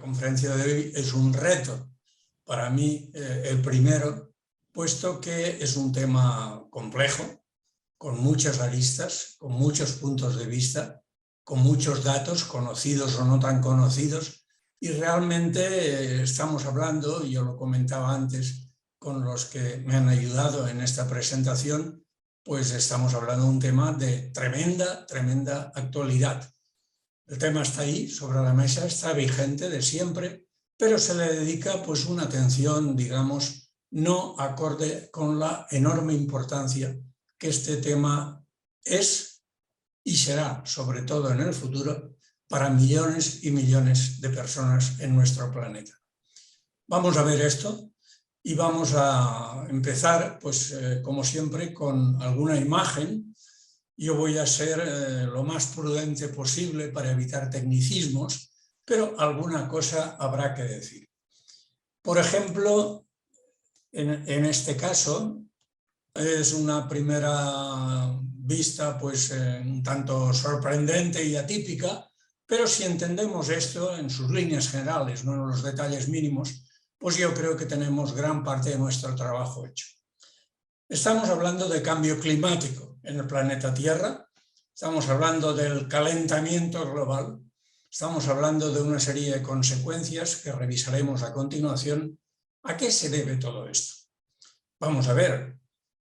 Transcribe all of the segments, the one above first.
conferencia de hoy es un reto para mí, el primero, puesto que es un tema complejo, con muchas aristas, con muchos puntos de vista, con muchos datos, conocidos o no tan conocidos, y realmente estamos hablando, y yo lo comentaba antes con los que me han ayudado en esta presentación, pues estamos hablando de un tema de tremenda actualidad. El tema está ahí, sobre la mesa, está vigente de siempre, pero se le dedica pues una atención, digamos, no acorde con la enorme importancia que este tema es y será, sobre todo en el futuro, para millones y millones de personas en nuestro planeta. Vamos a ver esto y vamos a empezar, pues como siempre, con alguna imagen. Yo voy a ser lo más prudente posible para evitar tecnicismos, pero alguna cosa habrá que decir. Por ejemplo, en este caso, es una primera vista pues un tanto sorprendente y atípica, pero si entendemos esto en sus líneas generales, no en los detalles mínimos, pues yo creo que tenemos gran parte de nuestro trabajo hecho. Estamos hablando de cambio climático en el planeta Tierra, estamos hablando del calentamiento global, estamos hablando de una serie de consecuencias que revisaremos a continuación. ¿A qué se debe todo esto? Vamos a ver,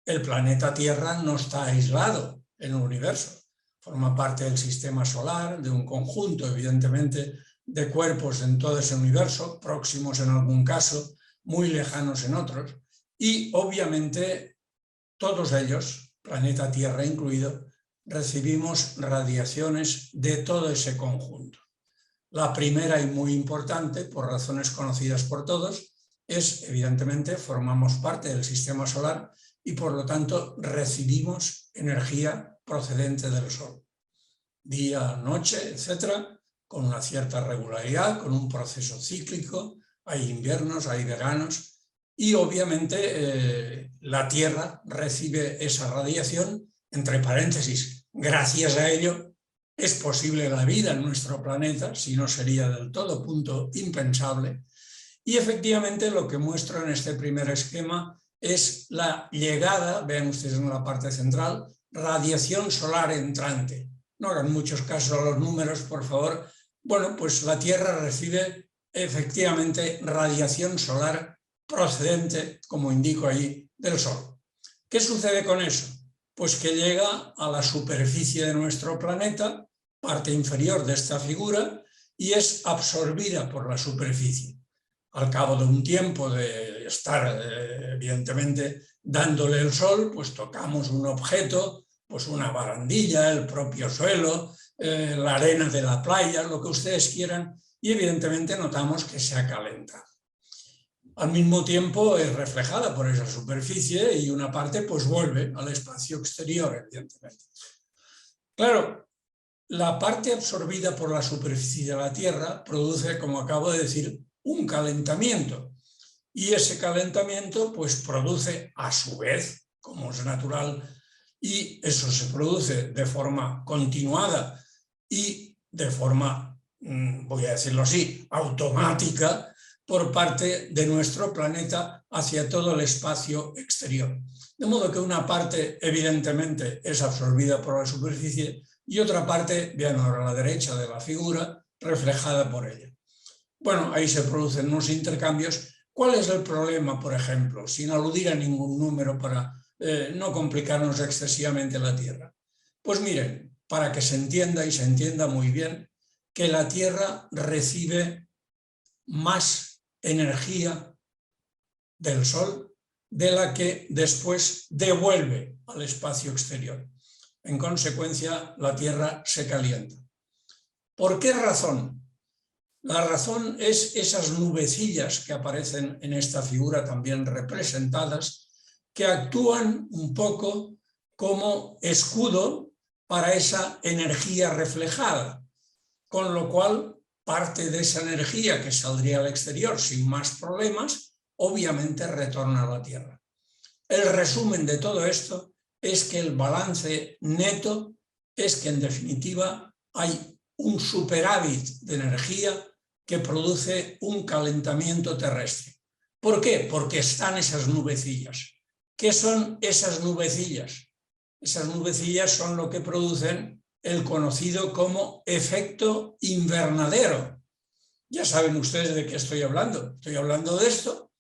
el planeta Tierra no está aislado en el universo, forma parte del sistema solar, de un conjunto, evidentemente, de cuerpos en todo ese universo, próximos en algún caso, muy lejanos en otros, y obviamente todos ellos, planeta Tierra incluido, recibimos radiaciones de todo ese conjunto. La primera y muy importante, por razones conocidas por todos, es, evidentemente, formamos parte del sistema solar y, por lo tanto, recibimos energía procedente del Sol. Día, noche, etcétera, con una cierta regularidad, con un proceso cíclico, hay inviernos, hay veranos, y obviamente la Tierra recibe esa radiación, entre paréntesis, gracias a ello es posible la vida en nuestro planeta, si no sería del todo punto impensable, y efectivamente lo que muestro en este primer esquema es la llegada, vean ustedes en la parte central, radiación solar entrante. No hagan muchos casos a los números, por favor. Bueno, pues la Tierra recibe efectivamente radiación solar procedente, como indico ahí, del Sol. ¿Qué sucede con eso? Pues que llega a la superficie de nuestro planeta, parte inferior de esta figura, y es absorbida por la superficie. Al cabo de un tiempo de estar, evidentemente, dándole el sol, pues tocamos un objeto, pues una barandilla, el propio suelo, la arena de la playa, lo que ustedes quieran, y evidentemente notamos que se ha calentado. Al mismo tiempo es reflejada por esa superficie y una parte pues vuelve al espacio exterior, evidentemente. Claro, la parte absorbida por la superficie de la Tierra produce, como acabo de decir, un calentamiento. Y ese calentamiento pues produce a su vez, como es natural, y eso se produce de forma continuada y de forma, voy a decirlo así, automática, por parte de nuestro planeta hacia todo el espacio exterior. De modo que una parte evidentemente es absorbida por la superficie y otra parte, vean ahora a la derecha de la figura, reflejada por ella. Bueno, ahí se producen unos intercambios. ¿Cuál es el problema, por ejemplo, sin aludir a ningún número para no complicarnos excesivamente la Tierra? Pues miren, para que se entienda y se entienda muy bien, que la Tierra recibe más energía del Sol de la que después devuelve al espacio exterior. En consecuencia, la Tierra se calienta. ¿Por qué razón? La razón es esas nubecillas que aparecen en esta figura también representadas, que actúan un poco como escudo para esa energía reflejada, con lo cual parte de esa energía que saldría al exterior sin más problemas, obviamente retorna a la Tierra. El resumen de todo esto es que el balance neto es que en definitiva hay un superávit de energía que produce un calentamiento terrestre. ¿Por qué? Porque están esas nubecillas. ¿Qué son esas nubecillas? Esas nubecillas son lo que producen el conocido como efecto invernadero. Ya saben ustedes de qué estoy hablando. Estoy hablando de esto.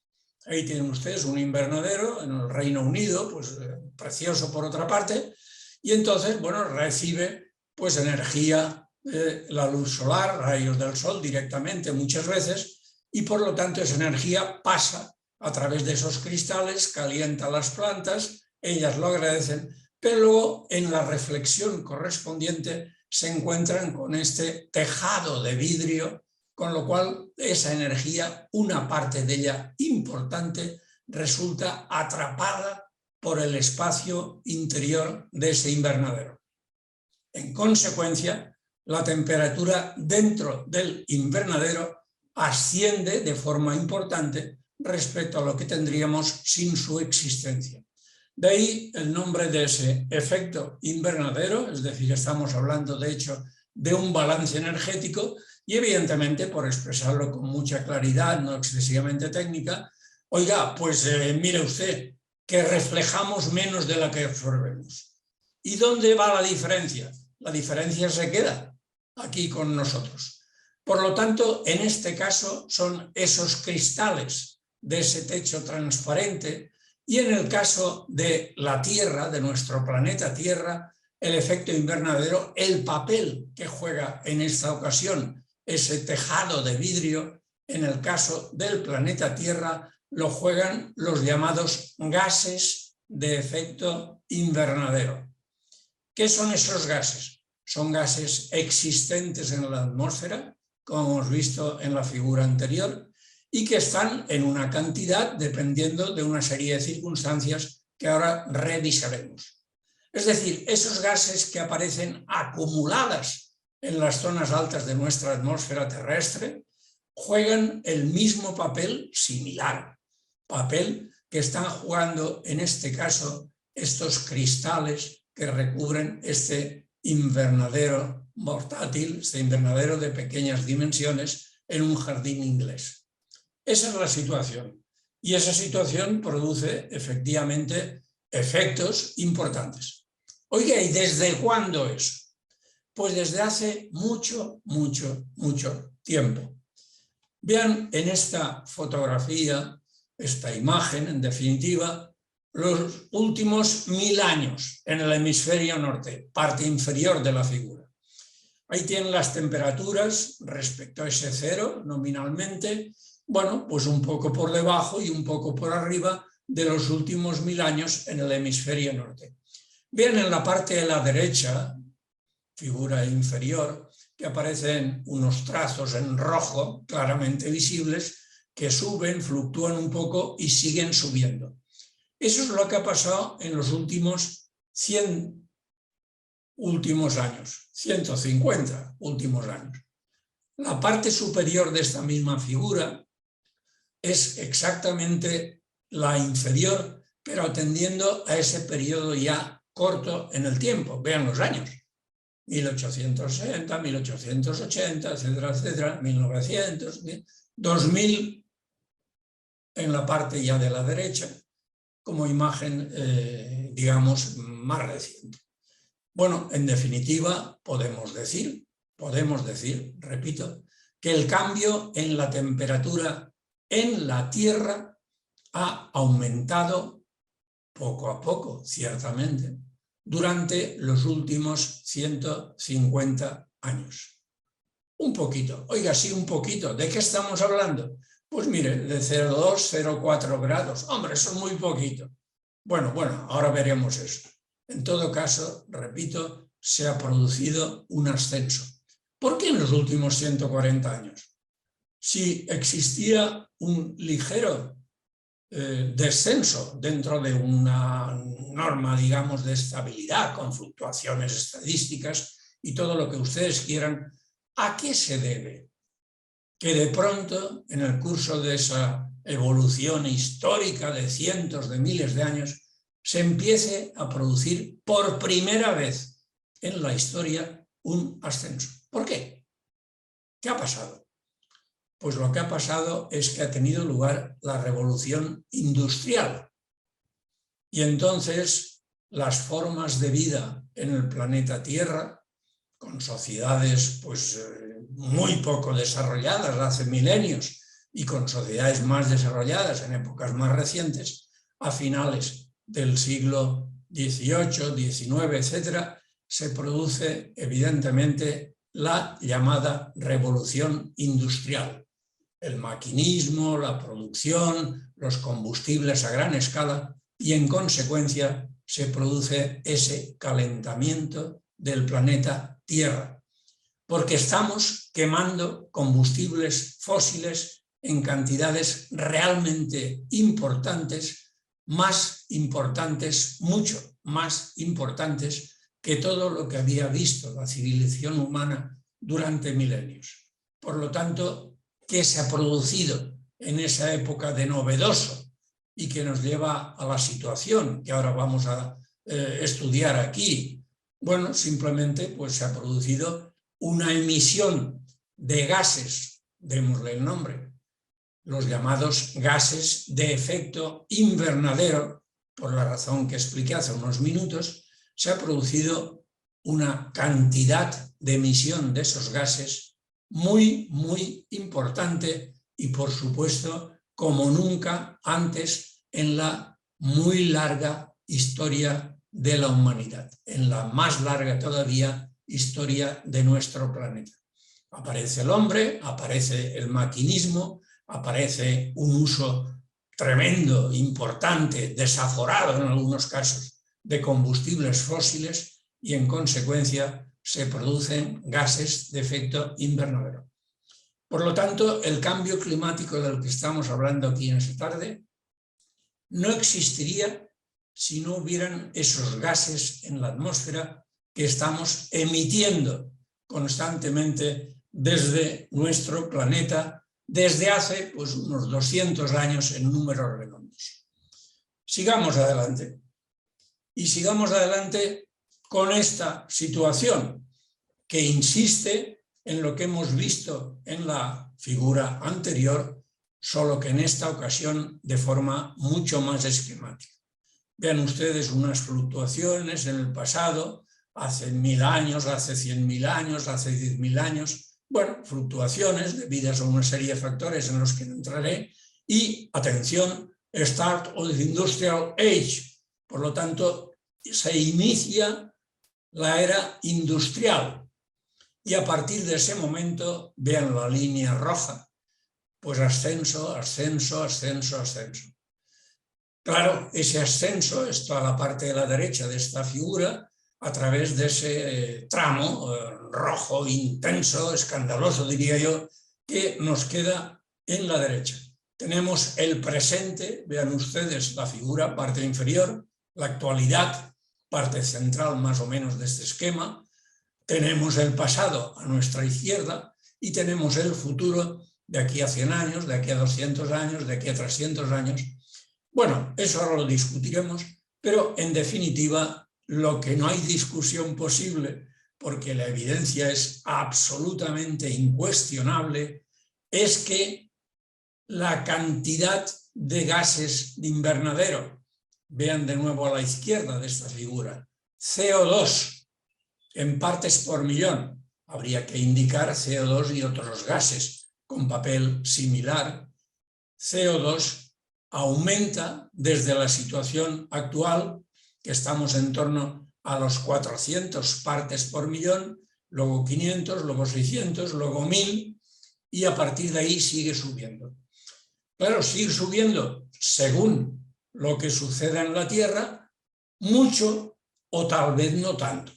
Ahí tienen ustedes un invernadero en el Reino Unido, pues precioso por otra parte, y entonces, bueno, recibe pues energía, la luz solar, rayos del sol directamente muchas veces, y por lo tanto esa energía pasa a través de esos cristales, calienta las plantas, ellas lo agradecen, pero luego en la reflexión correspondiente se encuentran con este tejado de vidrio, con lo cual esa energía, una parte de ella importante, resulta atrapada por el espacio interior de ese invernadero. En consecuencia, la temperatura dentro del invernadero asciende de forma importante respecto a lo que tendríamos sin su existencia. De ahí el nombre de ese efecto invernadero, es decir, estamos hablando de hecho de un balance energético y evidentemente, por expresarlo con mucha claridad, no excesivamente técnica, oiga, pues mire usted, que reflejamos menos de la que absorbemos. ¿Y dónde va la diferencia? La diferencia se queda aquí con nosotros. Por lo tanto, en este caso son esos cristales de ese techo transparente y en el caso de la Tierra, de nuestro planeta Tierra, el efecto invernadero, el papel que juega en esta ocasión ese tejado de vidrio, en el caso del planeta Tierra, lo juegan los llamados gases de efecto invernadero. ¿Qué son esos gases? Son gases existentes en la atmósfera, como hemos visto en la figura anterior, y que están en una cantidad dependiendo de una serie de circunstancias que ahora revisaremos. Es decir, esos gases que aparecen acumuladas en las zonas altas de nuestra atmósfera terrestre juegan el mismo papel similar, papel que están jugando en este caso estos cristales que recubren este invernadero portátil, este invernadero de pequeñas dimensiones en un jardín inglés. Esa es la situación y esa situación produce efectivamente efectos importantes. Oiga, ¿y desde cuándo eso? Pues desde hace mucho tiempo. Vean en esta fotografía, esta imagen en definitiva, los últimos 1000 años en el hemisferio norte, parte inferior de la figura. Ahí tienen las temperaturas respecto a ese cero nominalmente, bueno, pues un poco por debajo y un poco por arriba de los últimos 1000 años en el hemisferio norte. Vean en la parte de la derecha, figura inferior, que aparecen unos trazos en rojo claramente visibles que suben, fluctúan un poco y siguen subiendo. Eso es lo que ha pasado en los últimos 100 últimos años, 150 últimos años. La parte superior de esta misma figura es exactamente la inferior, pero atendiendo a ese periodo ya corto en el tiempo. Vean los años. 1860, 1880, etcétera, etcétera, 1900, 2000 en la parte ya de la derecha, como imagen, digamos, más reciente. Bueno, en definitiva, podemos decir, repito, que el cambio en la temperatura en la Tierra ha aumentado poco a poco, ciertamente, durante los últimos 150 años. Un poquito, oiga, sí, un poquito. ¿De qué estamos hablando? Pues mire, de 0,2, 0,4 grados. Hombre, eso es muy poquito. Bueno, ahora veremos eso. En todo caso, repito, se ha producido un ascenso. ¿Por qué en los últimos 140 años? Si existía un ligero descenso dentro de una norma, digamos, de estabilidad, con fluctuaciones estadísticas y todo lo que ustedes quieran, ¿a qué se debe? Que de pronto, en el curso de esa evolución histórica de cientos de miles de años, se empiece a producir por primera vez en la historia un ascenso. ¿Por qué? ¿Qué ha pasado? Pues lo que ha pasado es que ha tenido lugar la revolución industrial. Y entonces las formas de vida en el planeta Tierra, con sociedades pues, muy poco desarrolladas hace milenios y con sociedades más desarrolladas en épocas más recientes, a finales del siglo XVIII, XIX, etc., se produce evidentemente la llamada revolución industrial. El maquinismo, la producción, los combustibles a gran escala y en consecuencia se produce ese calentamiento del planeta Tierra, porque estamos quemando combustibles fósiles en cantidades realmente importantes, más importantes, mucho más importantes que todo lo que había visto la civilización humana durante milenios. Por lo tanto, ¿qué se ha producido en esa época de novedoso y que nos lleva a la situación que ahora vamos a estudiar aquí? Bueno, simplemente pues, se ha producido una emisión de gases, démosle el nombre, los llamados gases de efecto invernadero, por la razón que expliqué hace unos minutos. Se ha producido una cantidad de emisión de esos gases muy, muy importante y, por supuesto, como nunca antes en la muy larga historia de la humanidad, en la más larga todavía historia de nuestro planeta. Aparece el hombre, aparece el maquinismo, aparece un uso tremendo, importante, desaforado en algunos casos, de combustibles fósiles y en consecuencia se producen gases de efecto invernadero. Por lo tanto, el cambio climático del que estamos hablando aquí en esta tarde no existiría si no hubieran esos gases en la atmósfera que estamos emitiendo constantemente desde nuestro planeta desde hace pues, unos 200 años en números redondos. Sigamos adelante. Y sigamos adelante con esta situación que insiste en lo que hemos visto en la figura anterior, solo que en esta ocasión de forma mucho más esquemática. Vean ustedes unas fluctuaciones en el pasado, hace 1000 años, hace 100.000 años, hace 10.000 años, bueno, fluctuaciones debidas a una serie de factores en los que no entraré, y, atención, Start of the Industrial Age. Por lo tanto, se inicia la era industrial y a partir de ese momento, vean la línea roja, pues ascenso, ascenso, ascenso, ascenso. Claro, ese ascenso está a la parte de la derecha de esta figura a través de ese tramo rojo, intenso, escandaloso, diría yo, que nos queda en la derecha. Tenemos el presente, vean ustedes la figura, parte inferior, la actualidad, parte central más o menos de este esquema. Tenemos el pasado a nuestra izquierda y tenemos el futuro de aquí a 100 años, de aquí a 200 años, de aquí a 300 años. Bueno, eso ahora lo discutiremos, pero en definitiva lo que no hay discusión posible, porque la evidencia es absolutamente incuestionable, es que la cantidad de gases de invernadero, vean de nuevo a la izquierda de esta figura, CO2 en partes por millón, habría que indicar CO2 y otros gases con papel similar, CO2 aumenta desde la situación actual, que estamos en torno a los 400 partes por millón, luego 500, luego 600, luego 1000, y a partir de ahí sigue subiendo. Claro, sigue subiendo según lo que suceda en la Tierra, mucho o tal vez no tanto.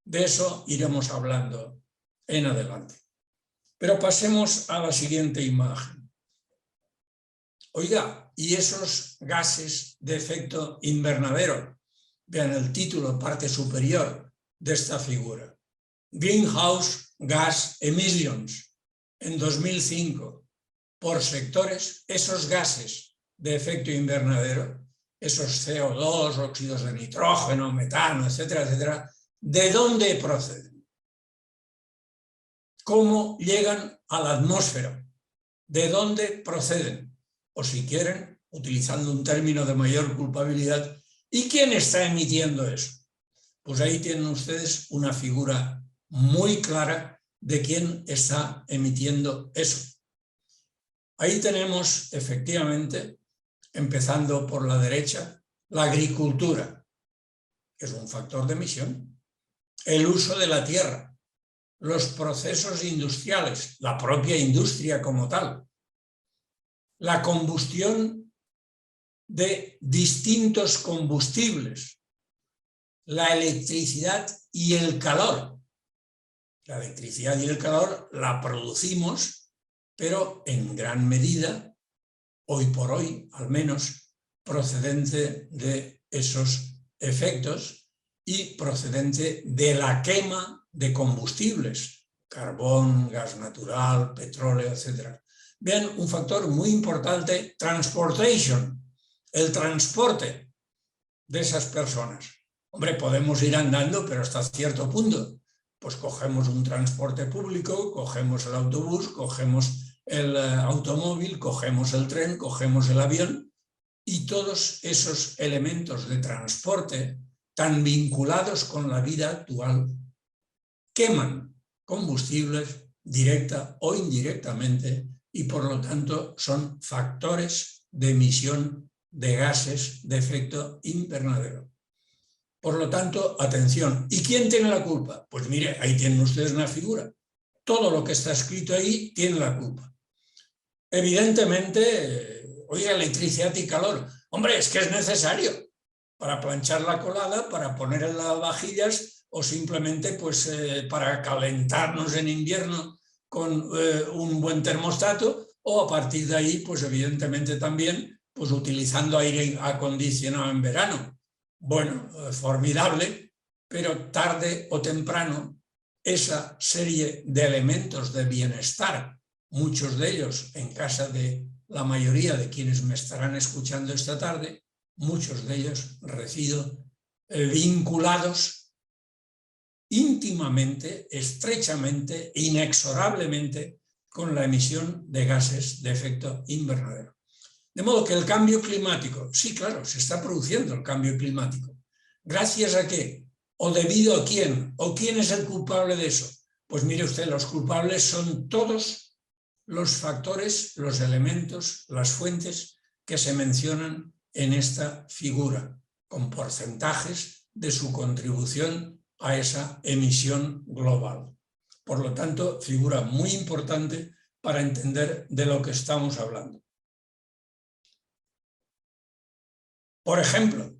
De eso iremos hablando en adelante. Pero pasemos a la siguiente imagen. Oiga, ¿y esos gases de efecto invernadero? Vean el título, parte superior de esta figura. Greenhouse Gas Emissions. En 2005, por sectores, esos gases de efecto invernadero, esos CO2, óxidos de nitrógeno, metano, etcétera, etcétera, ¿de dónde proceden? ¿Cómo llegan a la atmósfera? de dónde proceden, o si quieren, utilizando un término de mayor culpabilidad, ¿y quién está emitiendo eso? Pues ahí tienen ustedes una figura muy clara de quién está emitiendo eso. Ahí tenemos, efectivamente, empezando por la derecha, la agricultura, que es un factor de emisión, el uso de la tierra, los procesos industriales, la propia industria como tal, la combustión de distintos combustibles, la electricidad y el calor. La electricidad y el calor la producimos, pero en gran medida, hoy por hoy al menos, procedente de esos efectos y procedente de la quema de combustibles, carbón, gas natural, petróleo, etc. Vean, un factor muy importante, transportation, el transporte de esas personas. Hombre, podemos ir andando, pero hasta cierto punto. Pues cogemos un transporte público, cogemos el autobús, cogemos el automóvil, cogemos el tren, cogemos el avión, y todos esos elementos de transporte tan vinculados con la vida actual queman combustibles directa o indirectamente y por lo tanto son factores de emisión de gases de efecto invernadero. Por lo tanto, atención. ¿Y quién tiene la culpa? Pues mire, ahí tienen ustedes una figura. Todo lo que está escrito ahí tiene la culpa. Evidentemente, oiga, electricidad y calor. Hombre, es que es necesario para planchar la colada, para poner en las vajillas o simplemente pues, para calentarnos en invierno con un buen termostato, o a partir de ahí, pues evidentemente también pues, utilizando aire acondicionado en verano. Bueno, formidable, pero tarde o temprano esa serie de elementos de bienestar, muchos de ellos en casa de la mayoría de quienes me estarán escuchando esta tarde, muchos de ellos resido vinculados íntimamente, estrechamente, inexorablemente con la emisión de gases de efecto invernadero. De modo que el cambio climático, sí, claro, se está produciendo el cambio climático. ¿Gracias a qué? ¿O debido a quién? ¿O quién es el culpable de eso? Pues mire usted, los culpables son todos los factores, los elementos, las fuentes que se mencionan en esta figura, con porcentajes de su contribución a esa emisión global. Por lo tanto, figura muy importante para entender de lo que estamos hablando. Por ejemplo,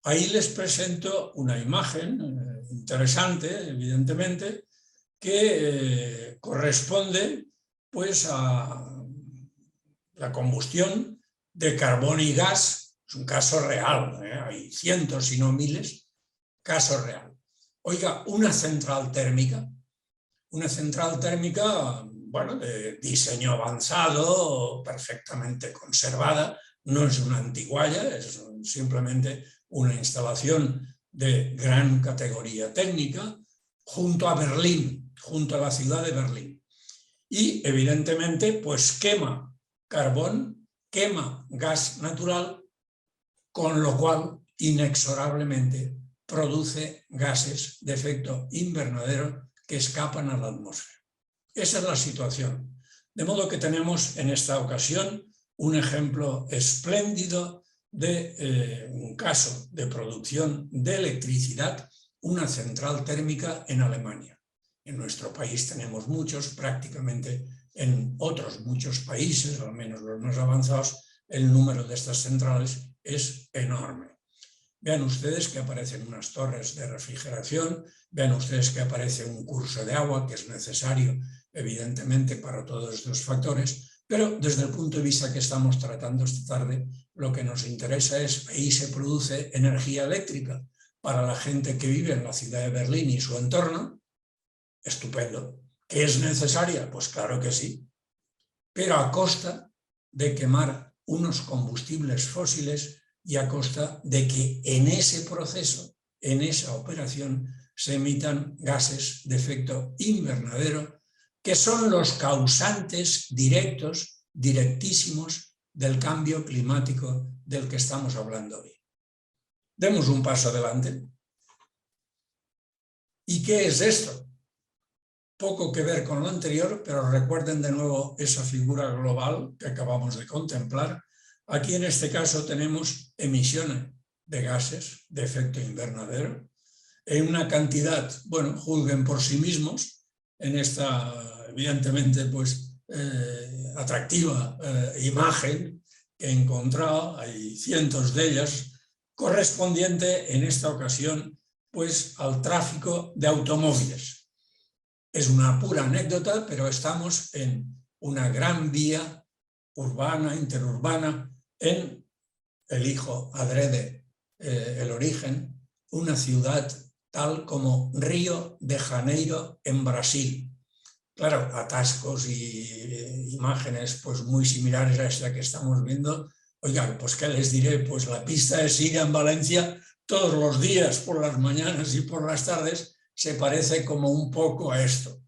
ahí les presento una imagen interesante, evidentemente, que corresponde pues, a la combustión de carbón y gas. Es un caso real, hay cientos y no miles, caso real. Oiga, una central térmica, bueno, de diseño avanzado, perfectamente conservada, no es una antigualla, es simplemente una instalación de gran categoría técnica, junto a Berlín, junto a la ciudad de Berlín. Y evidentemente pues quema carbón, quema gas natural, con lo cual inexorablemente produce gases de efecto invernadero que escapan a la atmósfera. Esa es la situación. De modo que tenemos en esta ocasión un ejemplo espléndido de un caso de producción de electricidad, una central térmica en Alemania. En nuestro país tenemos muchos, prácticamente en otros muchos países, al menos los más avanzados, el número de estas centrales es enorme. Vean ustedes que aparecen unas torres de refrigeración, vean ustedes que aparece un curso de agua que es necesario evidentemente para todos estos factores, pero desde el punto de vista que estamos tratando esta tarde, lo que nos interesa es, ahí se produce energía eléctrica para la gente que vive en la ciudad de Berlín y su entorno, estupendo. ¿Que es necesaria? Pues claro que sí, pero a costa de quemar unos combustibles fósiles y a costa de que en ese proceso, en esa operación, se emitan gases de efecto invernadero que son los causantes directos, directísimos del cambio climático del que estamos hablando hoy. Demos un paso adelante. ¿Y qué es esto? Poco que ver con lo anterior, pero recuerden de nuevo esa figura global que acabamos de contemplar. Aquí en este caso tenemos emisiones de gases de efecto invernadero en una cantidad, bueno, juzguen por sí mismos en esta evidentemente pues atractiva imagen que he encontrado, hay cientos de ellas, correspondiente en esta ocasión pues al tráfico de automóviles. Es una pura anécdota, pero estamos en una gran vía urbana, interurbana, en, elijo adrede el origen, una ciudad tal como Río de Janeiro en Brasil. Claro, atascos y imágenes pues muy similares a esta que estamos viendo. Oigan, pues qué les diré, pues la pista de Siga en Valencia todos los días, por las mañanas y por las tardes, se parece como un poco a esto.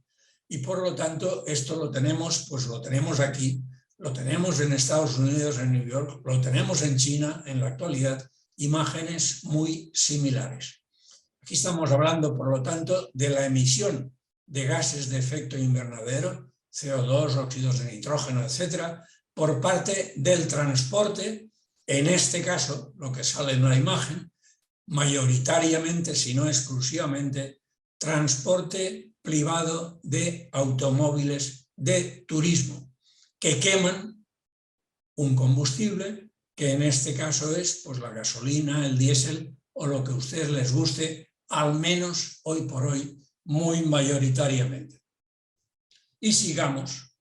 Y por lo tanto, esto lo tenemos, pues lo tenemos aquí, lo tenemos en Estados Unidos, en New York, lo tenemos en China en la actualidad, imágenes muy similares. Aquí estamos hablando, por lo tanto, de la emisión de gases de efecto invernadero, CO2, óxidos de nitrógeno, etcétera, por parte del transporte, en este caso, lo que sale en la imagen, mayoritariamente, si no exclusivamente, transporte privado de automóviles de turismo, que queman un combustible, que en este caso es pues, la gasolina, el diésel o lo que a ustedes les guste, al menos hoy por hoy, muy mayoritariamente. Y sigamos,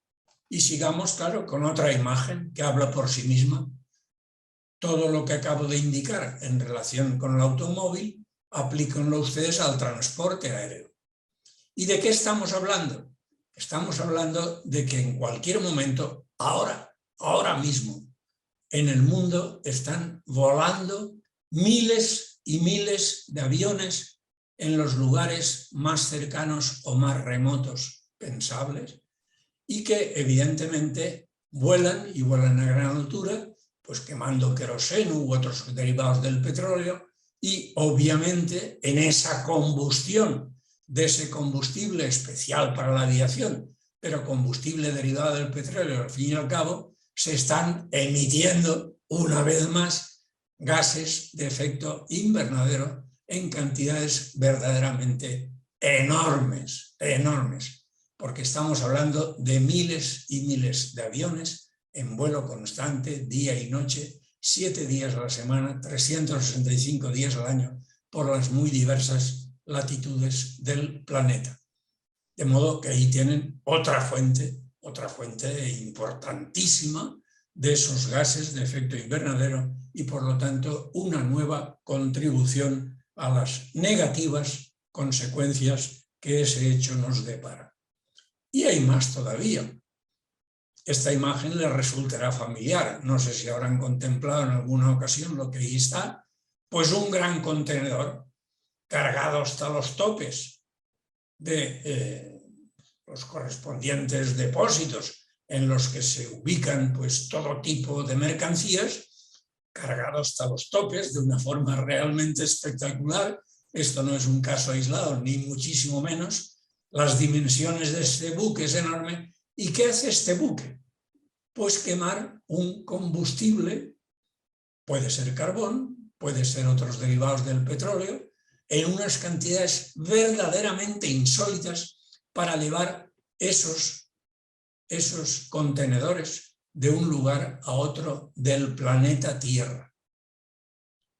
claro, con otra imagen que habla por sí misma. Todo lo que acabo de indicar en relación con el automóvil, aplíquenlo ustedes al transporte aéreo. ¿Y de qué estamos hablando? Estamos hablando de que en cualquier momento, ahora mismo, en el mundo están volando miles y miles de aviones en los lugares más cercanos o más remotos pensables y que evidentemente vuelan y vuelan a gran altura, pues quemando queroseno u otros derivados del petróleo y obviamente en esa combustión de ese combustible especial para la aviación, pero combustible derivado del petróleo, al fin y al cabo, se están emitiendo una vez más gases de efecto invernadero en cantidades verdaderamente enormes, porque estamos hablando de miles y miles de aviones en vuelo constante, día y noche, 7 días a la semana, 365 días al año, por las muy diversas latitudes del planeta. De modo que ahí tienen otra fuente importantísima de esos gases de efecto invernadero y por lo tanto una nueva contribución a las negativas consecuencias que ese hecho nos depara. Y hay más todavía. Esta imagen les resultará familiar, no sé si habrán contemplado en alguna ocasión lo que ahí está, pues un gran contenedor cargado hasta los topes de los correspondientes depósitos en los que se ubican pues, todo tipo de mercancías, cargado hasta los topes de una forma realmente espectacular. Esto no es un caso aislado, ni muchísimo menos. Las dimensiones de este buque es enorme. ¿Y qué hace este buque? Pues quemar un combustible, puede ser carbón, puede ser otros derivados del petróleo, en unas cantidades verdaderamente insólitas para llevar esos contenedores de un lugar a otro del planeta Tierra.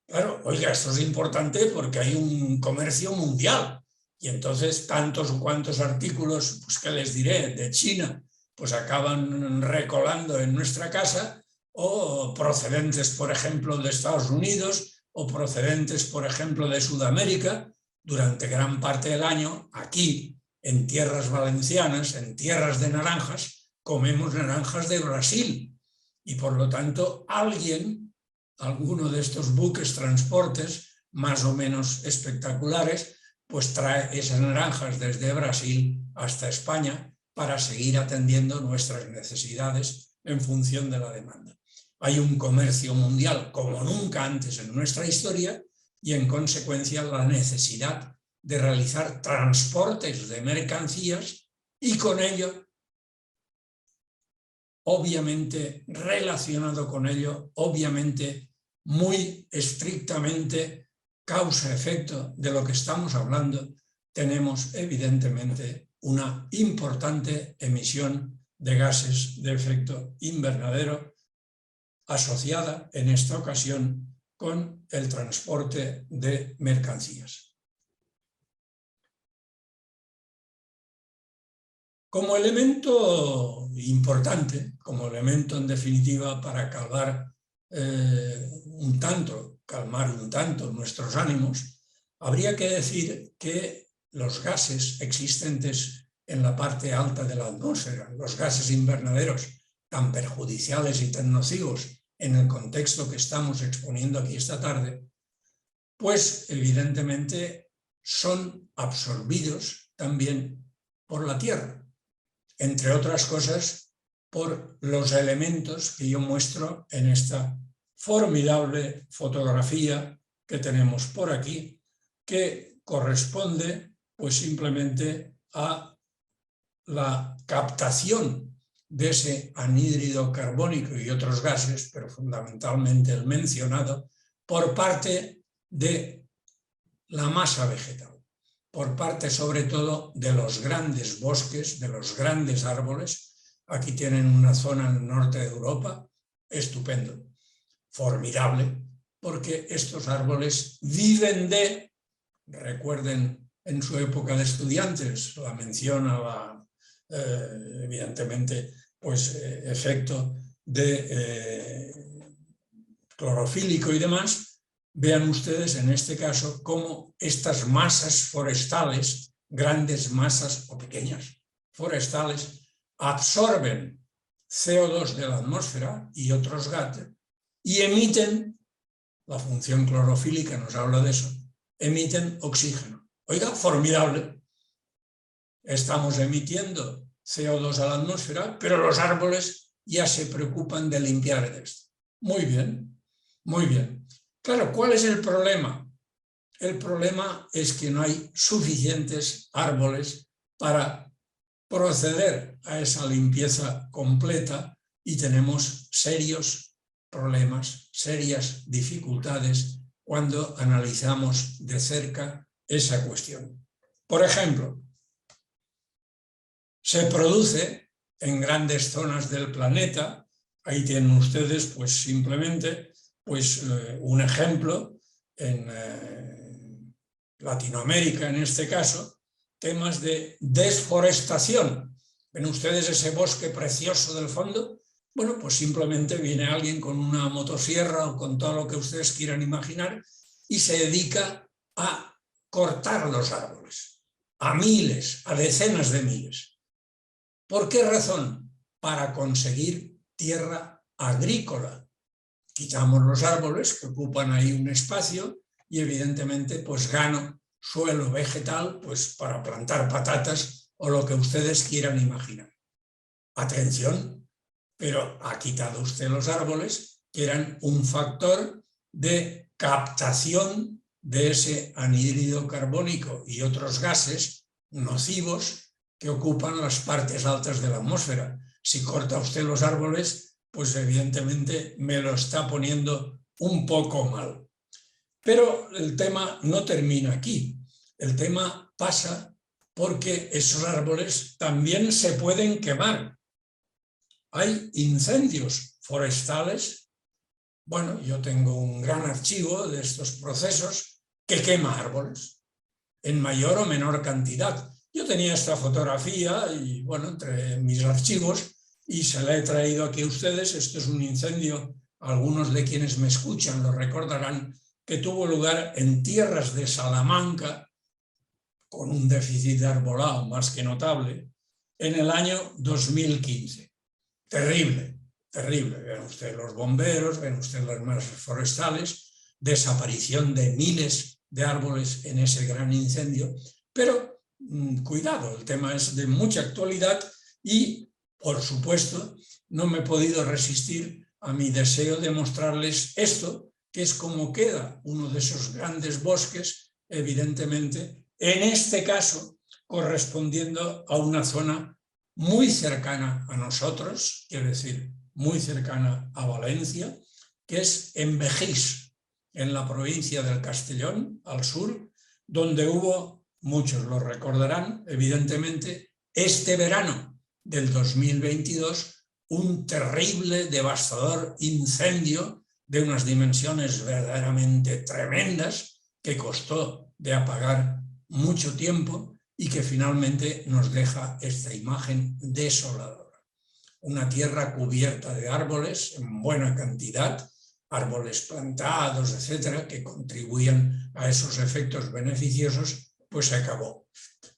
Claro, oiga, esto es importante porque hay un comercio mundial y entonces tantos o cuantos artículos, pues qué les diré, de China, pues acaban recolando en nuestra casa o procedentes, por ejemplo, de Estados Unidos o procedentes, por ejemplo, de Sudamérica, durante gran parte del año, aquí, en tierras valencianas, en tierras de naranjas, comemos naranjas de Brasil y por lo tanto alguno de estos buques transportes más o menos espectaculares, pues trae esas naranjas desde Brasil hasta España para seguir atendiendo nuestras necesidades en función de la demanda. Hay un comercio mundial como nunca antes en nuestra historia y en consecuencia la necesidad de realizar transportes de mercancías y con ello, obviamente relacionado con ello, obviamente muy estrictamente causa-efecto de lo que estamos hablando, tenemos evidentemente una importante emisión de gases de efecto invernadero asociada en esta ocasión con el transporte de mercancías. Como elemento importante, como elemento en definitiva para calmar un tanto nuestros ánimos, habría que decir que los gases existentes en la parte alta de la atmósfera, los gases invernaderos tan perjudiciales y tan nocivos en el contexto que estamos exponiendo aquí esta tarde, pues evidentemente son absorbidos también por la Tierra, entre otras cosas por los elementos que yo muestro en esta formidable fotografía que tenemos por aquí, que corresponde pues simplemente a la captación de ese anhídrido carbónico y otros gases, pero fundamentalmente el mencionado, por parte de la masa vegetal, por parte sobre todo de los grandes bosques, de los grandes árboles. Aquí tienen una zona en el norte de Europa, estupendo, formidable, porque estos árboles viven de, recuerden en su época de estudiantes, la mención a la evidentemente pues efecto de clorofílico y demás, vean ustedes en este caso cómo estas masas forestales, grandes masas o pequeñas forestales, absorben CO2 de la atmósfera y otros gases y emiten, la función clorofílica nos habla de eso, emiten oxígeno. Oiga, formidable. Estamos emitiendo CO2 a la atmósfera, pero los árboles ya se preocupan de limpiar esto. Muy bien, muy bien. Claro, ¿cuál es el problema? El problema es que no hay suficientes árboles para proceder a esa limpieza completa y tenemos serios problemas, serias dificultades cuando analizamos de cerca esa cuestión. Por ejemplo, se produce en grandes zonas del planeta, ahí tienen ustedes pues simplemente pues, un ejemplo en Latinoamérica en este caso, temas de desforestación. ¿Ven ustedes ese bosque precioso del fondo? Bueno, pues simplemente viene alguien con una motosierra o con todo lo que ustedes quieran imaginar y se dedica a cortar los árboles, a miles, a decenas de miles. ¿Por qué razón? Para conseguir tierra agrícola. Quitamos los árboles que ocupan ahí un espacio y evidentemente pues gano suelo vegetal pues para plantar patatas o lo que ustedes quieran imaginar. Atención, pero ha quitado usted los árboles que eran un factor de captación de ese anhídrido carbónico y otros gases nocivos que ocupan las partes altas de la atmósfera. Si corta usted los árboles, pues evidentemente me lo está poniendo un poco mal. Pero el tema no termina aquí. El tema pasa porque esos árboles también se pueden quemar. Hay incendios forestales. Bueno, yo tengo un gran archivo de estos procesos que quema árboles en mayor o menor cantidad. Yo tenía esta fotografía y bueno, entre mis archivos y se la he traído aquí a ustedes. Esto es un incendio, algunos de quienes me escuchan lo recordarán, que tuvo lugar en tierras de Salamanca, con un déficit de arbolado más que notable, en el año 2015. Terrible, terrible. Ven ustedes los bomberos, ven ustedes las masas forestales, desaparición de miles de árboles en ese gran incendio, pero cuidado, el tema es de mucha actualidad Y, por supuesto, no me he podido resistir a mi deseo de mostrarles esto, que es como queda uno de esos grandes bosques, evidentemente, en este caso correspondiendo a una zona muy cercana a nosotros, quiero decir, muy cercana a Valencia, que es en Begís, en la provincia del Castellón, al sur, donde hubo, muchos lo recordarán, evidentemente, este verano del 2022, un terrible, devastador incendio de unas dimensiones verdaderamente tremendas que costó de apagar mucho tiempo y que finalmente nos deja esta imagen desoladora. Una tierra cubierta de árboles en buena cantidad, árboles plantados, etcétera, que contribuían a esos efectos beneficiosos, pues se acabó.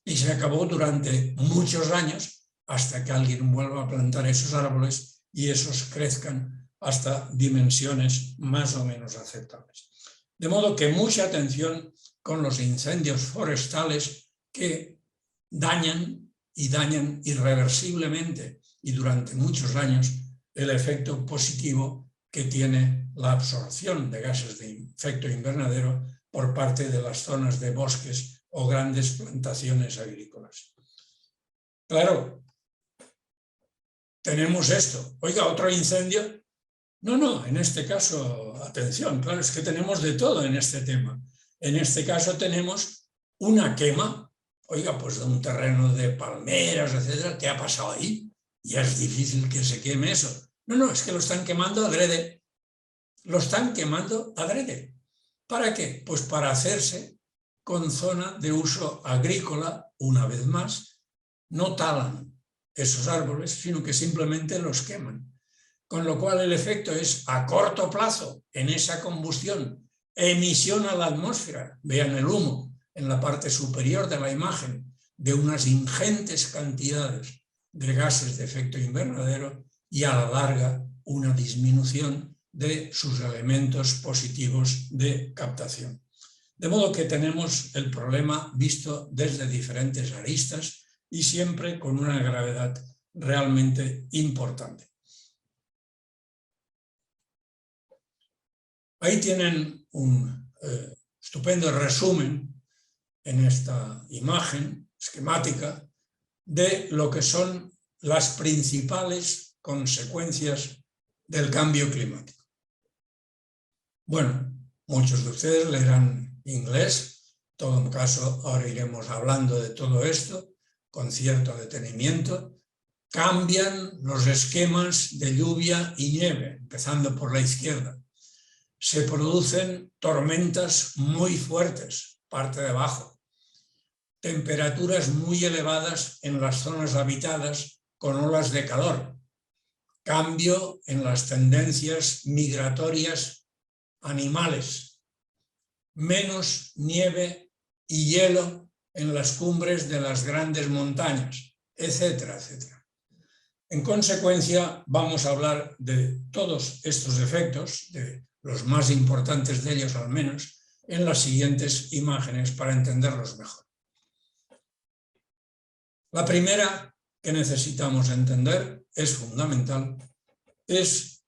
Y se acabó durante muchos años hasta que alguien vuelva a plantar esos árboles y esos crezcan hasta dimensiones más o menos aceptables. De modo que mucha atención con los incendios forestales que dañan irreversiblemente y durante muchos años el efecto positivo que tiene la absorción de gases de efecto invernadero por parte de las zonas de bosques o grandes plantaciones agrícolas. Claro, tenemos esto. Oiga, ¿otro incendio? No, en este caso, atención, claro, es que tenemos de todo en este tema. En este caso tenemos una quema, oiga, pues de un terreno de palmeras, etcétera, ¿qué ha pasado ahí? Ya es difícil que se queme eso. No, es que lo están quemando adrede. Lo están quemando adrede. ¿Para qué? Pues para hacerse con zona de uso agrícola, una vez más, no talan esos árboles, sino que simplemente los queman. Con lo cual el efecto es a corto plazo en esa combustión, emisión a la atmósfera, vean el humo en la parte superior de la imagen, de unas ingentes cantidades de gases de efecto invernadero y a la larga una disminución de sus elementos positivos de captación. De modo que tenemos el problema visto desde diferentes aristas y siempre con una gravedad realmente importante. Ahí tienen un estupendo resumen en esta imagen esquemática de lo que son las principales consecuencias del cambio climático. Bueno, muchos de ustedes leerán inglés, en todo caso ahora iremos hablando de todo esto con cierto detenimiento. Cambian los esquemas de lluvia y nieve, empezando por la izquierda. Se producen tormentas muy fuertes, parte de abajo, temperaturas muy elevadas en las zonas habitadas con olas de calor, cambio en las tendencias migratorias animales, menos nieve y hielo en las cumbres de las grandes montañas, etcétera, etcétera. En consecuencia, vamos a hablar de todos estos efectos, de los más importantes de ellos al menos, en las siguientes imágenes para entenderlos mejor. La primera que necesitamos entender, es fundamental, es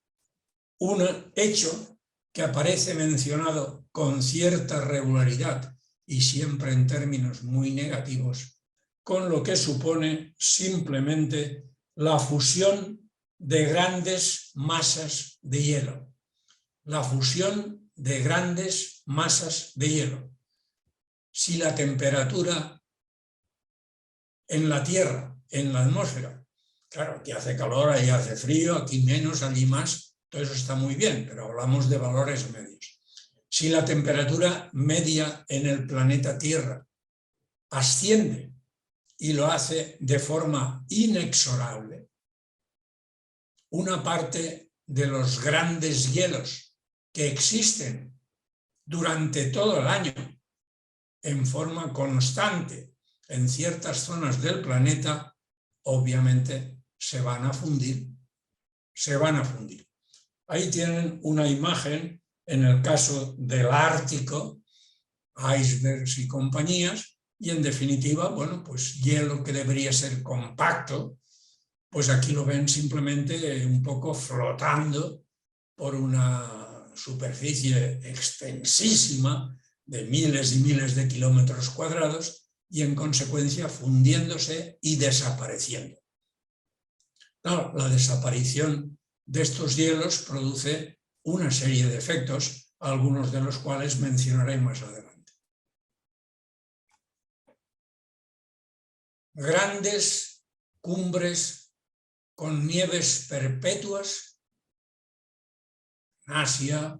un hecho que aparece mencionado con cierta regularidad y siempre en términos muy negativos, con lo que supone simplemente la fusión de grandes masas de hielo. La fusión de grandes masas de hielo. Si la temperatura en la Tierra, en la atmósfera, claro, aquí hace calor, ahí hace frío, aquí menos, allí más, todo eso está muy bien, pero hablamos de valores medios. Si la temperatura media en el planeta Tierra asciende y lo hace de forma inexorable, una parte de los grandes hielos que existen durante todo el año en forma constante en ciertas zonas del planeta, obviamente se van a fundir. Se van a fundir. Ahí tienen una imagen en el caso del Ártico, icebergs y compañías, y en definitiva, bueno, pues hielo que debería ser compacto, pues aquí lo ven simplemente un poco flotando por una superficie extensísima de miles y miles de kilómetros cuadrados y en consecuencia fundiéndose y desapareciendo. Claro, la desaparición de estos hielos produce una serie de efectos, algunos de los cuales mencionaré más adelante. Grandes cumbres con nieves perpetuas en Asia,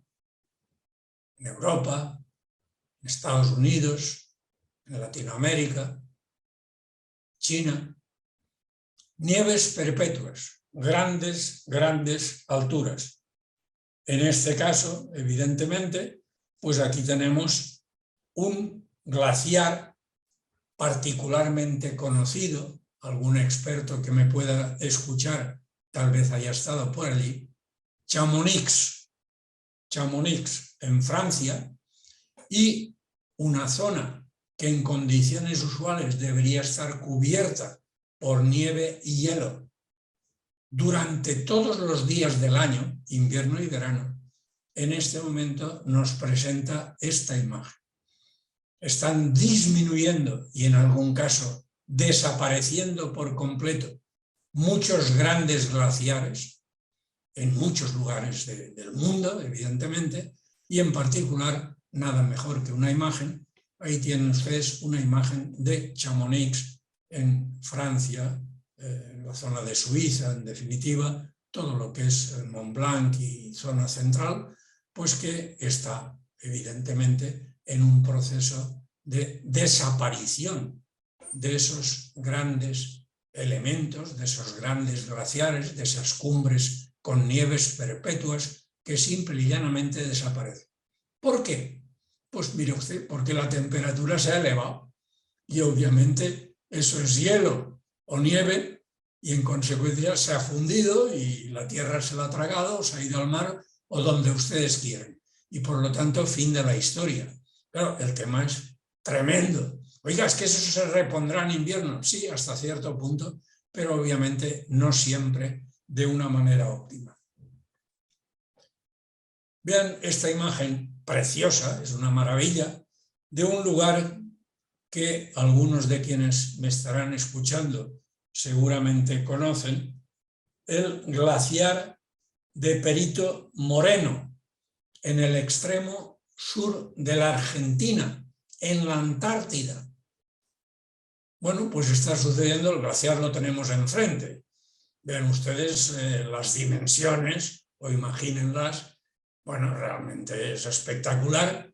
en Europa, en Estados Unidos, en Latinoamérica, China. Nieves perpetuas, grandes alturas. En este caso, evidentemente, pues aquí tenemos un glaciar particularmente conocido, algún experto que me pueda escuchar tal vez haya estado por allí, Chamonix en Francia, y una zona que en condiciones usuales debería estar cubierta por nieve y hielo durante todos los días del año, invierno y verano, en este momento nos presenta esta imagen. Están disminuyendo y en algún caso desapareciendo por completo muchos grandes glaciares en muchos lugares del mundo, evidentemente, y en particular nada mejor que una imagen. Ahí tienen ustedes una imagen de Chamonix en Francia, en la zona de Suiza, en definitiva, todo lo que es Mont Blanc y zona central, pues que está evidentemente en un proceso de desaparición de esos grandes elementos, de esos grandes glaciares, de esas cumbres con nieves perpetuas que simple y llanamente desaparecen. ¿Por qué? Pues mire usted, porque la temperatura se ha elevado y obviamente eso es hielo o nieve y en consecuencia se ha fundido y la tierra se la ha tragado o se ha ido al mar o donde ustedes quieren. Y por lo tanto, fin de la historia. Claro, el tema es tremendo. Oiga, ¿es que eso se repondrá en invierno? Sí, hasta cierto punto, pero obviamente no siempre de una manera óptima. Vean esta imagen preciosa, es una maravilla, de un lugar que algunos de quienes me estarán escuchando seguramente conocen, el glaciar de Perito Moreno, en el extremo sur de la Argentina, en la Antártida. Bueno, pues está sucediendo, el glaciar lo tenemos enfrente. Vean ustedes las dimensiones, o imagínenlas, bueno, realmente es espectacular.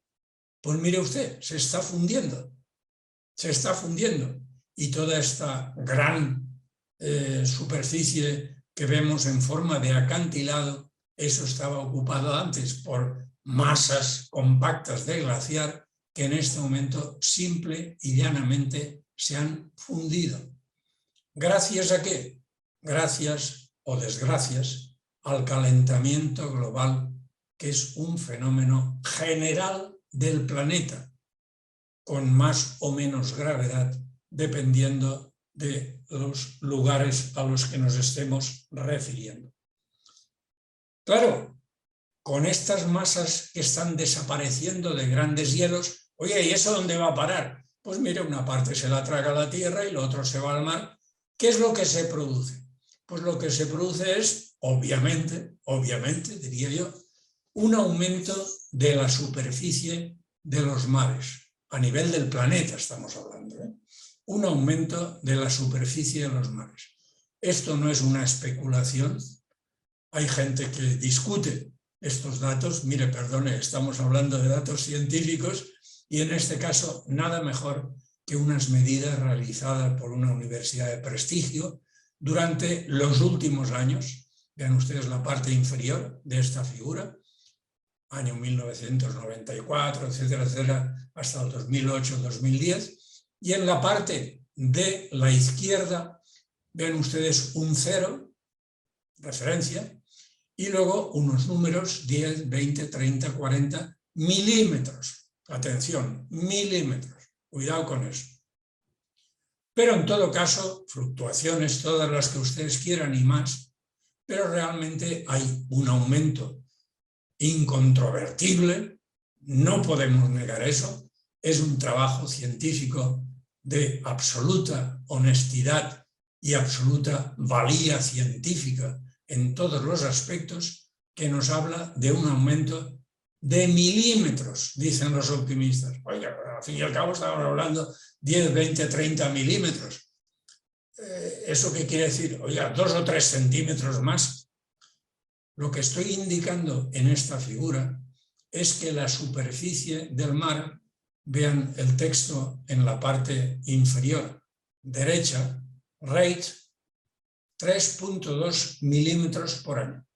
Pues mire usted, se está fundiendo. Y toda esta gran superficie que vemos en forma de acantilado, eso estaba ocupado antes por masas compactas de glaciar que en este momento simple y llanamente se han fundido. ¿Gracias a qué? Gracias o desgracias al calentamiento global, que es un fenómeno general del planeta, con más o menos gravedad, dependiendo de los lugares a los que nos estemos refiriendo. Claro, con estas masas que están desapareciendo de grandes hielos, oye, ¿y eso dónde va a parar? Pues mire, una parte se la traga la tierra y lo otro se va al mar. ¿Qué es lo que se produce? Pues lo que se produce es, obviamente, diría yo, un aumento de la superficie de los mares. A nivel del planeta estamos hablando, un aumento de la superficie de los mares. Esto no es una especulación. Hay gente que discute estos datos. Mire, perdone, estamos hablando de datos científicos y en este caso nada mejor que unas medidas realizadas por una universidad de prestigio durante los últimos años. Vean ustedes la parte inferior de esta figura, año 1994, etcétera, etcétera, hasta el 2008-2010. Y en la parte de la izquierda ven ustedes un 0, referencia, y luego unos números 10, 20, 30, 40 milímetros. Atención, milímetros. Cuidado con eso. Pero en todo caso, fluctuaciones todas las que ustedes quieran y más, pero realmente hay un aumento incontrovertible, no podemos negar eso, es un trabajo científico de absoluta honestidad y absoluta valía científica en todos los aspectos, que nos habla de un aumento de milímetros, dicen los optimistas. Oiga, al fin y al cabo estamos hablando 10, 20, 30 milímetros. ¿Eso qué quiere decir? Oiga, 2 o 3 centímetros más. Lo que estoy indicando en esta figura es que la superficie del mar, vean el texto en la parte inferior derecha, rate 3.2 milímetros por año.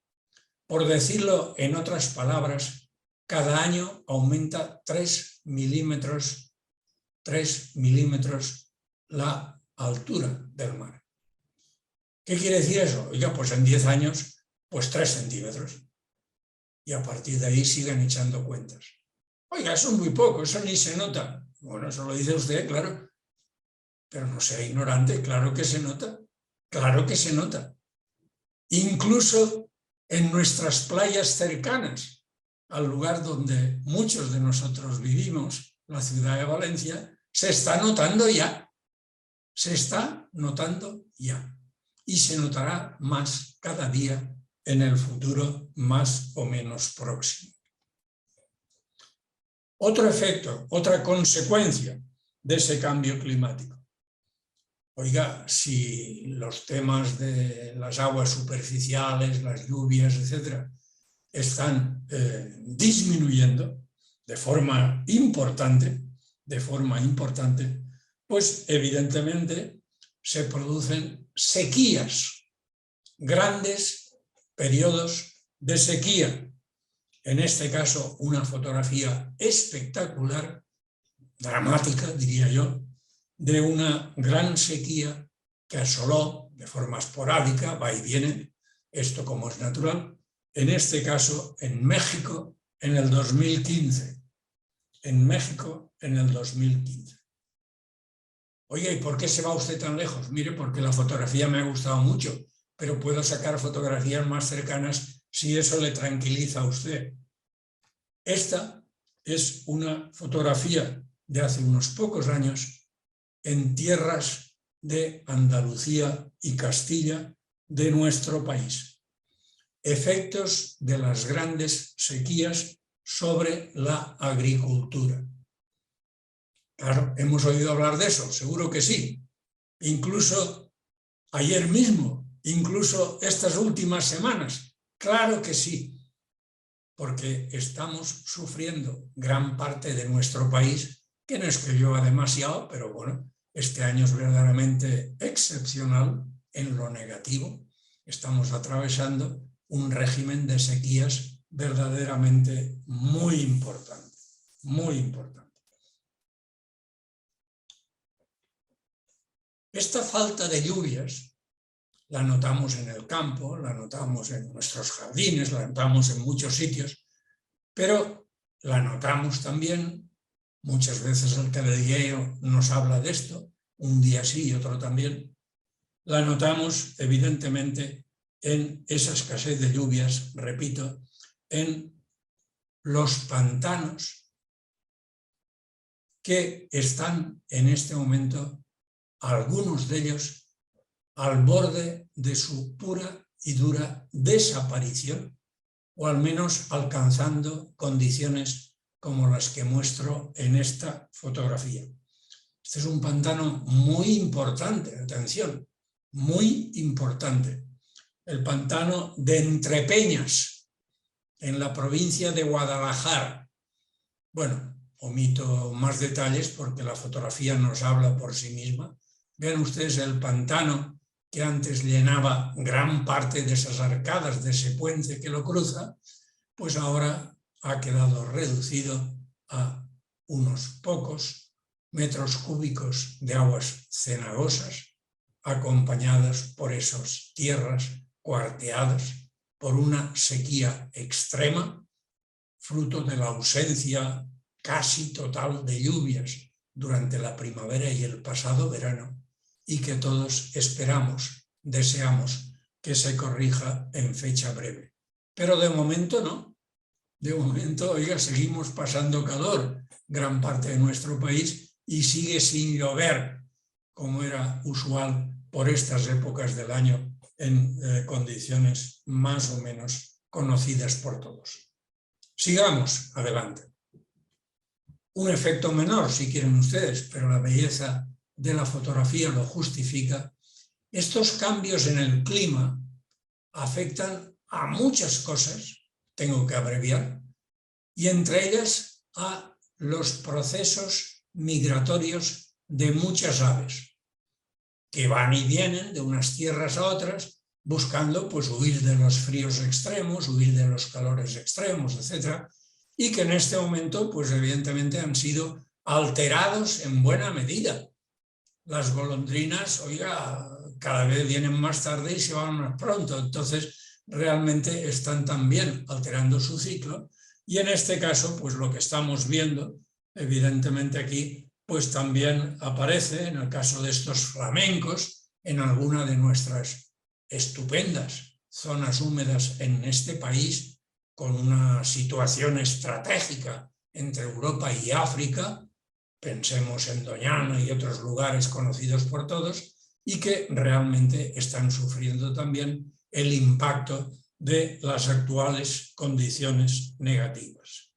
Por decirlo en otras palabras, cada año aumenta 3 milímetros la altura del mar. ¿Qué quiere decir eso? Oiga, pues en 10 años, pues 3 centímetros. Y a partir de ahí sigan echando cuentas. Oiga, eso es muy poco, eso ni se nota. Bueno, eso lo dice usted, claro. Pero no sea ignorante, claro que se nota. Claro que se nota. Incluso en nuestras playas cercanas al lugar donde muchos de nosotros vivimos, la ciudad de Valencia, se está notando ya. Se está notando ya. Y se notará más cada día en el futuro más o menos próximo. Otro efecto, otra consecuencia de ese cambio climático. Oiga, si los temas de las aguas superficiales, las lluvias, etcétera, están disminuyendo de forma importante, pues evidentemente se producen sequías, grandes periodos de sequía. En este caso, una fotografía espectacular, dramática, diría yo, de una gran sequía que asoló de forma esporádica, va y viene, esto como es natural, en este caso en México en el 2015. En México en el 2015. Oye, ¿y por qué se va usted tan lejos? Mire, porque la fotografía me ha gustado mucho, pero puedo sacar fotografías más cercanas si eso le tranquiliza a usted. Esta es una fotografía de hace unos pocos años en tierras de Andalucía y Castilla de nuestro país. Efectos de las grandes sequías sobre la agricultura. Claro, hemos oído hablar de eso, seguro que sí. Incluso ayer mismo, incluso estas últimas semanas, claro que sí. Porque estamos sufriendo gran parte de nuestro país, que no es que llueva demasiado, pero bueno, este año es verdaderamente excepcional en lo negativo. Estamos atravesando un régimen de sequías verdaderamente muy importante, muy importante. Esta falta de lluvias la notamos en el campo, la notamos en nuestros jardines, la notamos en muchos sitios, pero la notamos también, muchas veces el telediario nos habla de esto, un día sí y otro también, la notamos evidentemente en esa escasez de lluvias, repito, en los pantanos que están en este momento, algunos de ellos, al borde de su pura y dura desaparición, o al menos alcanzando condiciones como las que muestro en esta fotografía. Este es un pantano muy importante, atención, muy importante. El pantano de Entrepeñas, en la provincia de Guadalajara. Bueno, omito más detalles porque la fotografía nos habla por sí misma. Vean ustedes el pantano que antes llenaba gran parte de esas arcadas, de ese puente que lo cruza, pues ahora ha quedado reducido a unos pocos metros cúbicos de aguas cenagosas, acompañadas por esas tierras cuarteadas por una sequía extrema, fruto de la ausencia casi total de lluvias durante la primavera y el pasado verano, y que todos esperamos, deseamos que se corrija en fecha breve. Pero de momento no. De momento, oiga, seguimos pasando calor gran parte de nuestro país y sigue sin llover, como era usual por estas épocas del año en condiciones más o menos conocidas por todos. Sigamos adelante. Un efecto menor, si quieren ustedes, pero la belleza de la fotografía lo justifica. Estos cambios en el clima afectan a muchas cosas, tengo que abreviar, y entre ellas a los procesos migratorios de muchas aves, que van y vienen de unas tierras a otras, buscando pues huir de los fríos extremos, huir de los calores extremos, etc., y que en este momento pues evidentemente han sido alterados en buena medida. Las golondrinas, oiga, cada vez vienen más tarde y se van más pronto, entonces realmente están también alterando su ciclo, y en este caso pues lo que estamos viendo evidentemente aquí pues también aparece en el caso de estos flamencos en alguna de nuestras estupendas zonas húmedas en este país, con una situación estratégica entre Europa y África, pensemos en Doñana y otros lugares conocidos por todos, y que realmente están sufriendo también el impacto de las actuales condiciones negativas.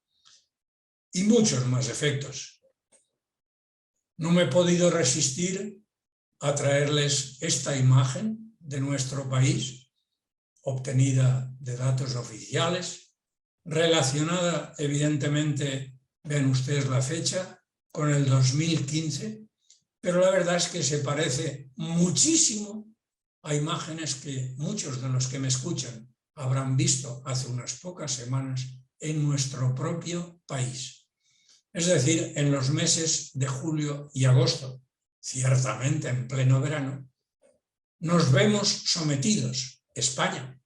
Y muchos más efectos. No me he podido resistir a traerles esta imagen de nuestro país, obtenida de datos oficiales, relacionada evidentemente, ven ustedes la fecha, con el 2015, pero la verdad es que se parece muchísimo a imágenes que muchos de los que me escuchan habrán visto hace unas pocas semanas en nuestro propio país. Es decir, en los meses de julio y agosto, ciertamente en pleno verano, nos vemos sometidos, España,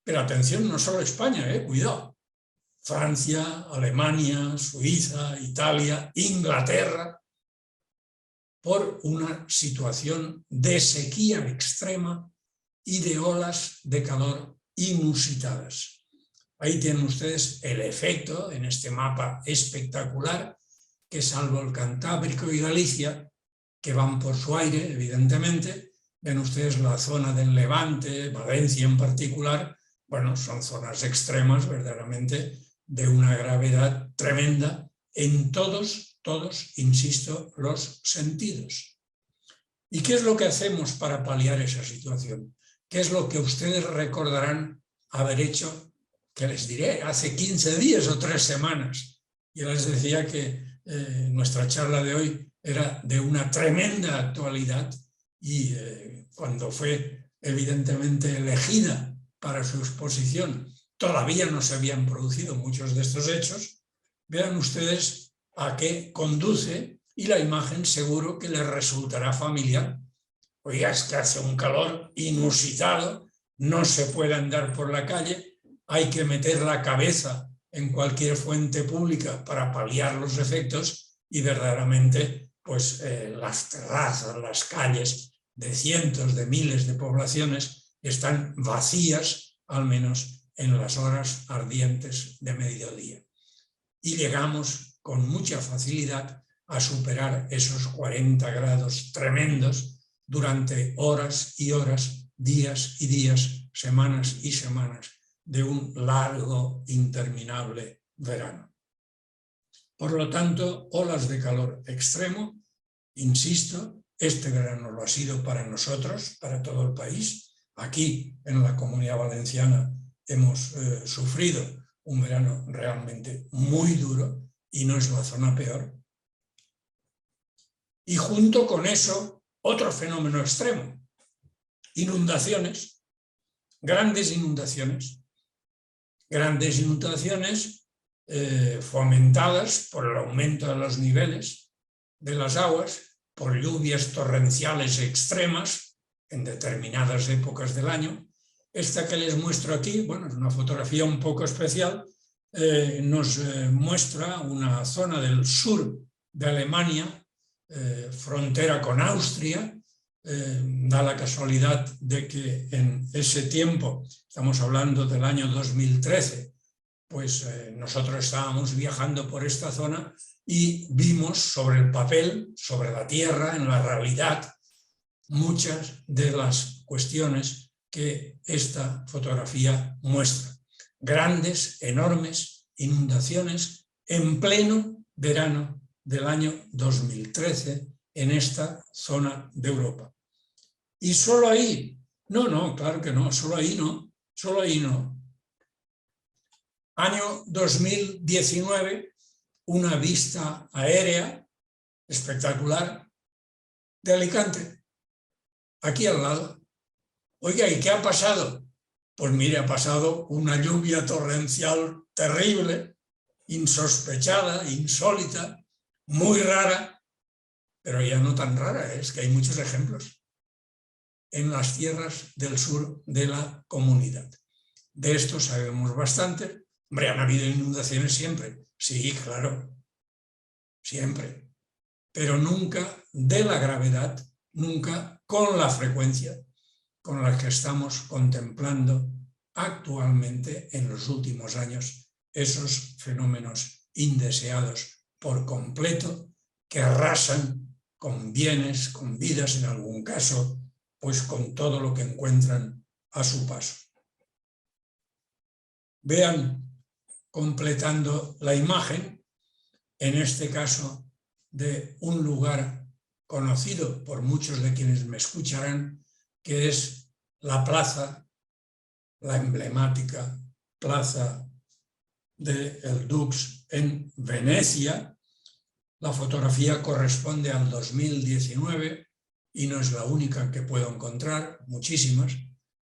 pero atención, no solo España, cuidado, Francia, Alemania, Suiza, Italia, Inglaterra, por una situación de sequía extrema y de olas de calor inusitadas. Ahí tienen ustedes el efecto en este mapa espectacular que, salvo el Cantábrico y Galicia, que van por su aire, evidentemente, ven ustedes la zona del Levante, Valencia en particular, bueno, son zonas extremas verdaderamente de una gravedad tremenda en todos, insisto, los sentidos. ¿Y qué es lo que hacemos para paliar esa situación? ¿Qué es lo que ustedes recordarán haber hecho, que les diré, hace 15 días o 3 semanas? Yo les decía que nuestra charla de hoy era de una tremenda actualidad y cuando fue evidentemente elegida para su exposición todavía no se habían producido muchos de estos hechos. Vean ustedes a qué conduce y la imagen seguro que les resultará familiar. Oiga, es que hace un calor inusitado, no se puede andar por la calle, hay que meter la cabeza en cualquier fuente pública para paliar los efectos y verdaderamente pues las terrazas, las calles de cientos de miles de poblaciones están vacías, al menos en las horas ardientes de mediodía. Y llegamos con mucha facilidad a superar esos 40 grados tremendos durante horas y horas, días y días, semanas y semanas de un largo, interminable verano. Por lo tanto, olas de calor extremo, insisto, este verano lo ha sido para nosotros, para todo el país. Aquí, en la Comunidad Valenciana, hemos sufrido un verano realmente muy duro y no es la zona peor. Y junto con eso, otro fenómeno extremo, inundaciones, grandes inundaciones fomentadas por el aumento de los niveles de las aguas, por lluvias torrenciales extremas en determinadas épocas del año. Esta que les muestro aquí, bueno, es una fotografía un poco especial, nos muestra una zona del sur de Alemania, frontera con Austria, da la casualidad de que en ese tiempo, estamos hablando del año 2013, pues nosotros estábamos viajando por esta zona y vimos sobre el papel, sobre la tierra, en la realidad, muchas de las cuestiones que esta fotografía muestra. Grandes, enormes inundaciones en pleno verano del año 2013 en esta zona de Europa. Y solo ahí, no, claro que no, solo ahí no. Año 2019, una vista aérea espectacular de Alicante, aquí al lado. Oiga, ¿y qué ha pasado? Pues mire, ha pasado una lluvia torrencial terrible, insospechada, insólita, muy rara, pero ya no tan rara, es que hay muchos ejemplos en las tierras del sur de la comunidad. De esto sabemos bastante. Hombre, han habido inundaciones siempre, sí, claro, siempre, pero nunca de la gravedad, nunca con la frecuencia con la que estamos contemplando actualmente en los últimos años esos fenómenos indeseados por completo que arrasan con bienes, con vidas en algún caso, pues con todo lo que encuentran a su paso. Vean, completando la imagen, en este caso de un lugar conocido por muchos de quienes me escucharán, que es la plaza, la emblemática plaza del Dux en Venecia. La fotografía corresponde al 2019 y no es la única que puedo encontrar, muchísimas.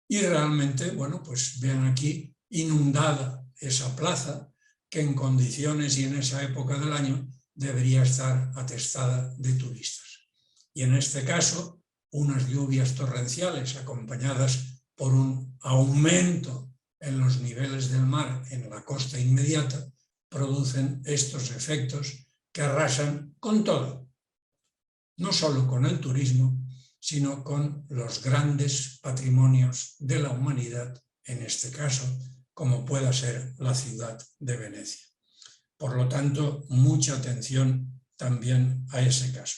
Y realmente, bueno, pues vean aquí inundada esa plaza que en condiciones y en esa época del año debería estar atestada de turistas. Y en este caso, unas lluvias torrenciales acompañadas por un aumento en los niveles del mar en la costa inmediata producen estos efectos que arrasan con todo, no solo con el turismo, sino con los grandes patrimonios de la humanidad, en este caso, como pueda ser la ciudad de Venecia. Por lo tanto, mucha atención también a ese caso.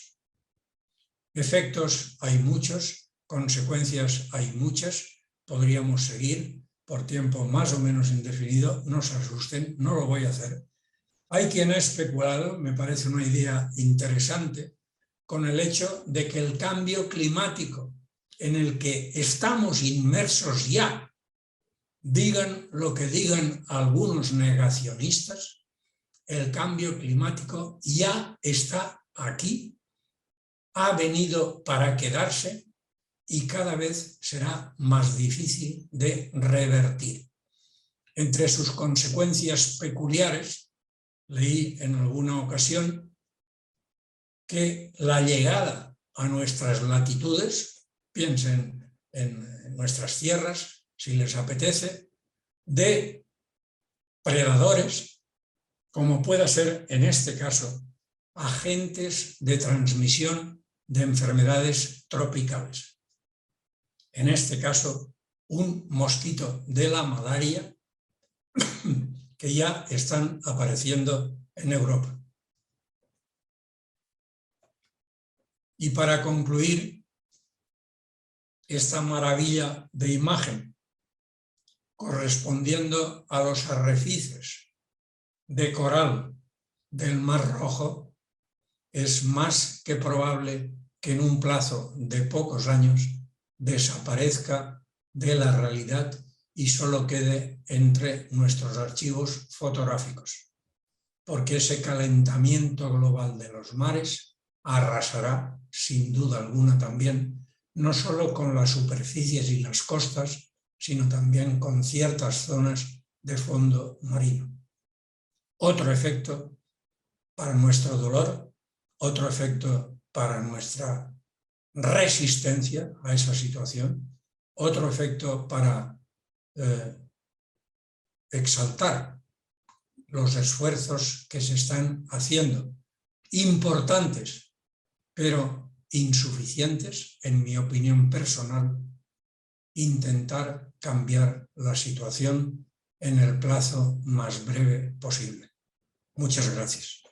Efectos hay muchos, consecuencias hay muchas, podríamos seguir por tiempo más o menos indefinido, no se asusten, no lo voy a hacer. Hay quien ha especulado, me parece una idea interesante, con el hecho de que el cambio climático en el que estamos inmersos ya, digan lo que digan algunos negacionistas, el cambio climático ya está aquí, ha venido para quedarse y cada vez será más difícil de revertir. Entre sus consecuencias peculiares, leí en alguna ocasión que la llegada a nuestras latitudes, piensen en nuestras tierras, si les apetece, de predadores, como pueda ser en este caso, agentes de transmisión de enfermedades tropicales. En este caso, un mosquito de la malaria que ya están apareciendo en Europa. Y para concluir esta maravilla de imagen, correspondiendo a los arrecifes de coral del Mar Rojo, es más que probable que en un plazo de pocos años desaparezca de la realidad y solo quede entre nuestros archivos fotográficos, porque ese calentamiento global de los mares arrasará, sin duda alguna también, no solo con las superficies y las costas, sino también con ciertas zonas de fondo marino. Otro efecto para nuestro dolor, otro efecto para nuestra resistencia a esa situación, otro efecto para exaltar los esfuerzos que se están haciendo, importantes, pero insuficientes, en mi opinión personal, intentar cambiar la situación en el plazo más breve posible. Muchas gracias.